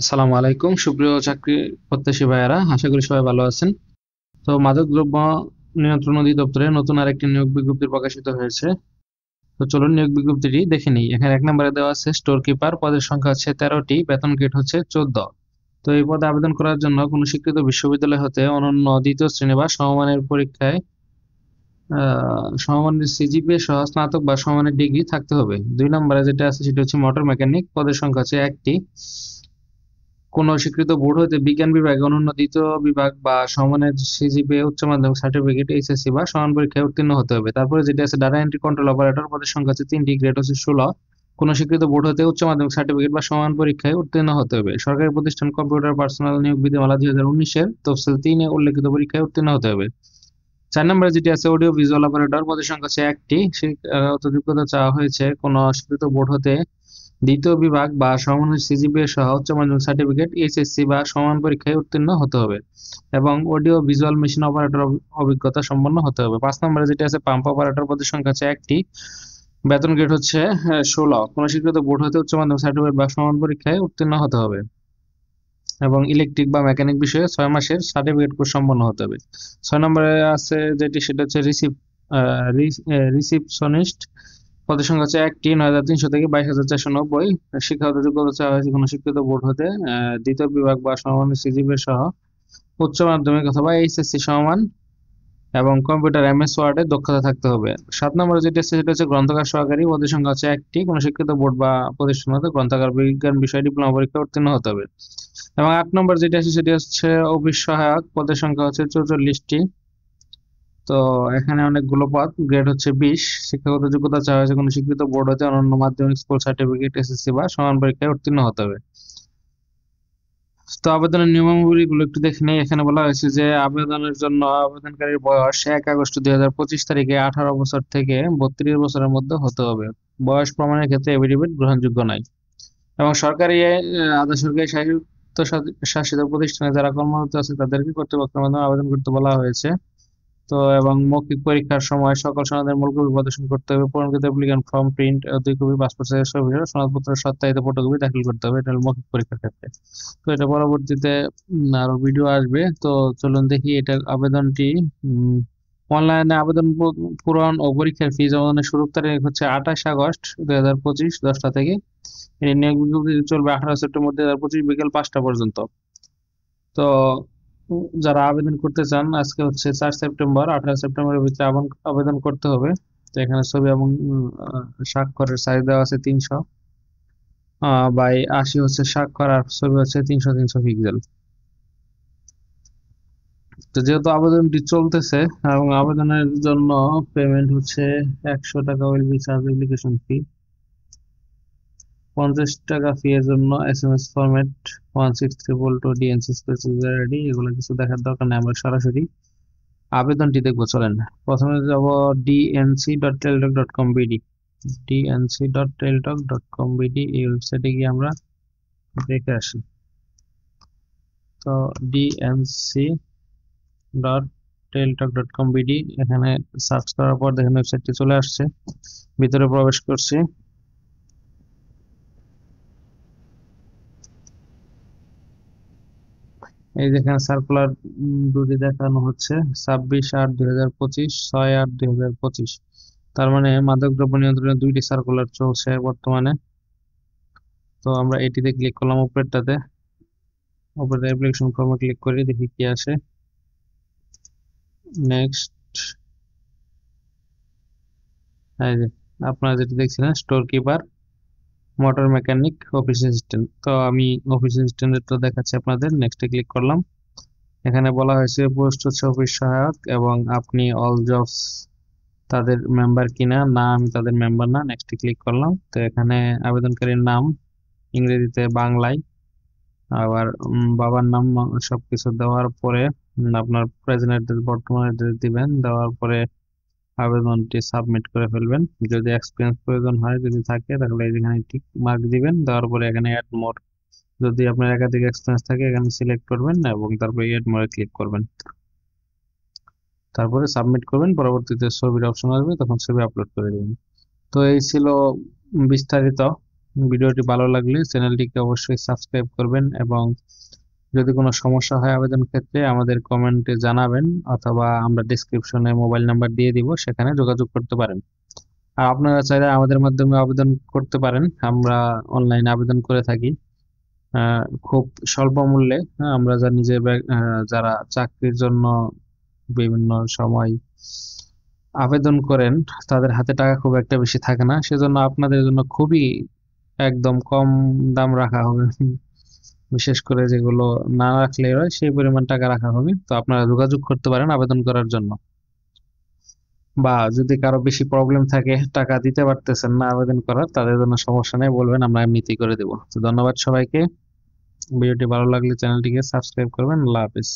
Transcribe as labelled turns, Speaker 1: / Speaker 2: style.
Speaker 1: আসসালামু আলাইকুম সুপ্রিয় চাকরি প্রত্যাশী ভাইয়ারা, আশা করি সবাই ভালো আছেন। তো মাদকদ্রব্য নিয়ন্ত্রণ অধিদপ্তরে নতুন আরেকটি নিয়োগ বিজ্ঞপ্তি প্রকাশিত হয়েছে। তো চলুন নিয়োগ বিজ্ঞপ্তিটি দেখে নিই। এখানে 1 নম্বরে দেওয়া আছে স্টোর কিপার, পদের সংখ্যা হচ্ছে 13টি, বেতন গ্রেড হচ্ছে 14। তো এই পদে আবেদন করার জন্য কোনো স্বীকৃত বিশ্ববিদ্যালয় হতে অনন্য দ্বিতীয় শ্রেণী বা সমমানের পরীক্ষায় সমমানের সিজিপিএ সহ স্নাতক বা সমমানের ডিগ্রি থাকতে হবে। 2 নম্বরে যেটা আছে সেটা হচ্ছে মোটর মেকানিক, পদের সংখ্যা হচ্ছে 1টি। কোন স্বীকৃত বোর্ড হতে বিজ্ঞান বিভাগে অনন্য দ্বিতীয় বিভাগ বা সমমানের সিজিপিএ উচ্চ মাধ্যমিক সার্টিফিকেট এইচএসসি বা সমান পরীক্ষায় উত্তীর্ণ হতে হবে। তারপরে যেটা আছে ডাটা এন্ট্রি কন্ট্রোল অপারেটর, পদের সংখ্যা হচ্ছে 3টি, গ্রেড হচ্ছে 16। কোন স্বীকৃত বোর্ড হতে উচ্চ মাধ্যমিক সার্টিফিকেট বা সমান পরীক্ষায় উত্তীর্ণ হতে হবে। সরকারি প্রতিষ্ঠান কম্পিউটার পার্সোনাল নিয়োগ বিধিমালা 2019-এর তফসিল 3-এ উল্লেখিত পরীক্ষায় উত্তীর্ণ হতে হবে। 4 নম্বরে যেটি আছে অডিও ভিজুয়াল অপারেটর, পদের সংখ্যা হচ্ছে 1টি। শিক্ষাগত যোগ্যতা চাওয়া হয়েছে কোন স্বীকৃত বোর্ড হতে দ্বিতীয় বিভাগ বা সমমানের সিজিপিএ সহ উচ্চ মাধ্যমিক সার্টিফিকেট এইচএসসি বা সমান পরীক্ষায় উত্তীর্ণ হতে হবে এবং অডিও ভিজুয়াল মেশিন অপারেটর অভিজ্ঞতা সম্পন্ন হতে হবে। 5 নম্বরে যেটি আছে পাম্প অপারেটর, পদের সংখ্যা আছে 1টি। বেতন গ্রেড হচ্ছে 16। কোন স্বীকৃত বোর্ড হতে উচ্চ মাধ্যমিক সার্টিফিকেট বা সমান পরীক্ষায় উত্তীর্ণ হতে হবে এবং ইলেকট্রিক বা মেকানিক বিষয়ে 6 মাসের সার্টিফিকেট কোর্স সম্পন্ন হতে হবে। 6 নম্বরে আছে যেটি সেটা হচ্ছে রিসিপশনিস্ট, পদের সংখ্যা হচ্ছে 1টি। 9,300 থেকে 22,490। শিক্ষাগত যোগ্যতা চাওয়া হয়েছে কোনো স্বীকৃত বোর্ড হতে দ্বিতীয় বিভাগ বা সমমানের সিজিপিএ সহ উচ্চ মাধ্যমিক অথবা এইচএসসি সমান এবং কম্পিউটার এমএস ওয়ার্ডে দক্ষতা থাকতে হবে। 7 নম্বরে যেটা আছে সেটা হচ্ছে গ্রন্থাগার সহকারী, পদের সংখ্যা হচ্ছে 1টি। কোনো শিক্ষিত বোর্ড বা প্রতিষ্ঠান হতে গ্রন্থাগার বিজ্ঞান বিষয়ে ডিপ্লোমা পরীক্ষা উত্তীর্ণ হতে হবে এবং 8 নম্বর যেটা আছে সেটি হচ্ছে অফিস সহায়ক, পদের সংখ্যা হচ্ছে 44টি। তো এখানে অনেকগুলো পদ, গ্রেড হচ্ছে 20। শিক্ষাগত যোগ্যতা চাওয়া হয়েছে কোনো স্বীকৃত বোর্ড হতে অনন্য মাধ্যমিক স্কুল সার্টিফিকেট এসএসসি বা সমান পরীক্ষায় উত্তীর্ণ হতে হবে। তো আবেদনের নিয়মাবলী গুলো একটু দেখে নেই। এখানে বলা হয়েছে যে আবেদনের জন্য আবেদনকারীর বয়স 1 আগস্ট 2025 তারিখে 18 বছর থেকে 32 বছরের মধ্যে হতে হবে। বয়স প্রমাণের ক্ষেত্রে এফিডেভিট গ্রহণযোগ্য নয় এবং সরকারি আধা সরকারি স্বায়ত্ত শাসিত প্রতিষ্ঠানে যারা কর্মরত আছে তাদেরকে কর্তৃপক্ষের মাধ্যমে আবেদন করতে বলা হয়েছে। তো এবং মৌখিক পরীক্ষার সময় সকল সনদের মূল কপি প্রদর্শন করতে হবে। পূরণকৃত applicant form print 2 copy, passport সাইজের ছবি, সনদপত্রের সত্যায়িত ফটোকপি দাখিল করতে হবে। এটা হলো মৌখিক পরীক্ষার ক্ষেত্রে। তো এটা পরবর্তীতে আরো ভিডিও আসবে। তো চলুন দেখি এটা আবেদনটি। অনলাইনে আবেদন পূরণ ও পরীক্ষার ফি জমানোর শুরুর তারিখ হচ্ছে 28 আগস্ট 2025 10টা থেকে। এই নিয়োগ বিজ্ঞপ্তি চলবে 18 সেপ্টেম্বর 2025 বিকেল 5টা পর্যন্ত। তো যারা আবেদন করতে চান আজকে হচ্ছে 4 সেপ্টেম্বর, 18 সেপ্টেম্বরের ভিতরে আবেদন করতে হবে। তো এখানে ছবি এবং স্বাক্ষরের সাইজ দেওয়া আছে 300 বাই 80 হচ্ছে স্বাক্ষর, আর ছবি হচ্ছে 300 পিক্সেল। তো যেহেতু আবেদনটি চলতেছে এবং আবেদনের জন্য পেমেন্ট হচ্ছে 100 টাকা ওয়েলবি চার্জ অ্যাপ্লিকেশন ফি, 50 টাকা ফি এর জন্য SMS format 163 DNC space user ID, এগুলো কিছু দেখার দরকার নেই, আমরা সরাসরি আবেদনটি দেখবো। চলেন প্রথমে যাব dnc.teltok.com.bd, dnc.teltok.com.bd এই ওয়েবসাইটে গিয়ে আমরা দেখে আসি। তো dnc.teltok.com.bd এখানে সার্চ করার পর দেখেন ওয়েবসাইটটি চলে আসছে। ভিতরে প্রবেশ করছি। এই যেখানে সার্কুলার দুটি দেখানো হচ্ছে, 26/8/2025, 6/8/2025। তার মানে মাদকদ্রব্য নিয়ন্ত্রণের 2টি সার্কুলার চলছে বর্তমানে। তো আমরা এটিতে ক্লিক করলাম, উপরেরটাতে, উপরে অ্যাপ্লিকেশন ফর্মে ক্লিক করি, দেখি কি আসে। নেক্সট, এই যে আপনারা যেটা দেখছিলেন store keeper, motor mechanic, office assistant. তো আমি অফিস অ্যাসিস্ট্যান্টের তো দেখাচ্ছি আপনাদের। নেক্সটে ক্লিক করলাম। এখানে বলা হয়েছে পোস্ট হচ্ছে অফিস সহায়ক এবং আপনি অল জবস তাদের মেম্বার কিনা, না আমি তাদের মেম্বার না। নেক্সটে ক্লিক করলাম। তো এখানে আবেদনকারীর নাম ইংরেজিতে বাংলায়, আবার বাবার নাম সবকিছু দেওয়ার পরে আপনার প্রেজেন্ট অ্যাড্রেস বর্তমান অ্যাড্রেস দিবেন, দেওয়ার পরে আবেদনটি সাবমিট করে ফেলবেন। যদি এক্সপিরিয়েন্স প্রয়োজন হয়, যদি থাকে, তাহলে এখানে টিক মার্ক দিবেন, দেওয়ার পরে এখানে অ্যাড মোর, যদি আপনার একাধিক এক্সপিরিয়েন্স থাকে এখানে সিলেক্ট করবেন এবং তারপরে অ্যাড মোরে ক্লিক করবেন, তারপরে সাবমিট করবেন। পরবর্তীতে ছবির অপশন আসবে, তখন ছবি আপলোড করে দেবেন। তো এই ছিল বিস্তারিত। ভিডিওটি ভালো লাগলে চ্যানেলটিকে অবশ্যই সাবস্ক্রাইব করবেন এবং যদি কোনো সমস্যা হয় আবেদন ক্ষেত্রে আমাদের কমেন্টে জানাবেন, অথবা আমরা ডেসক্রিপশনে মোবাইল নাম্বার দিয়ে দিব, সেখানে যোগাযোগ করতে পারেন। আর আপনারা চাইলে আমাদের মাধ্যমে আবেদন করতে পারেন, আমরা অনলাইনে আবেদন করে থাকি খুব স্বল্প মূল্যে। আমরা জানি যে যারা চাকরির জন্য বিভিন্ন সময় আবেদন করেন তাদের হাতে টাকা খুব একটা বেশি থাকে না, সেজন্য আপনাদের জন্য খুবই একদম কম দাম রাখা হবে। বিশেষ করে যেগুলো না রাখলে হয় সেই পরিমাণ টাকা রাখা হবে। তো আপনারা যোগাযোগ করতে পারেন আবেদন করার জন্য। বা যদি কারো বেশি প্রবলেম থাকে, টাকা দিতে পারতেছেন না আবেদন করার, তাদের জন্য সমস্যা নেই, বলবেন, আমরা এমনিতেই করে দেবো। তো ধন্যবাদ সবাইকে। ভিডিওটি ভালো লাগলে চ্যানেলটিকে সাবস্ক্রাইব করবেন। আল্লাহ হাফেজ।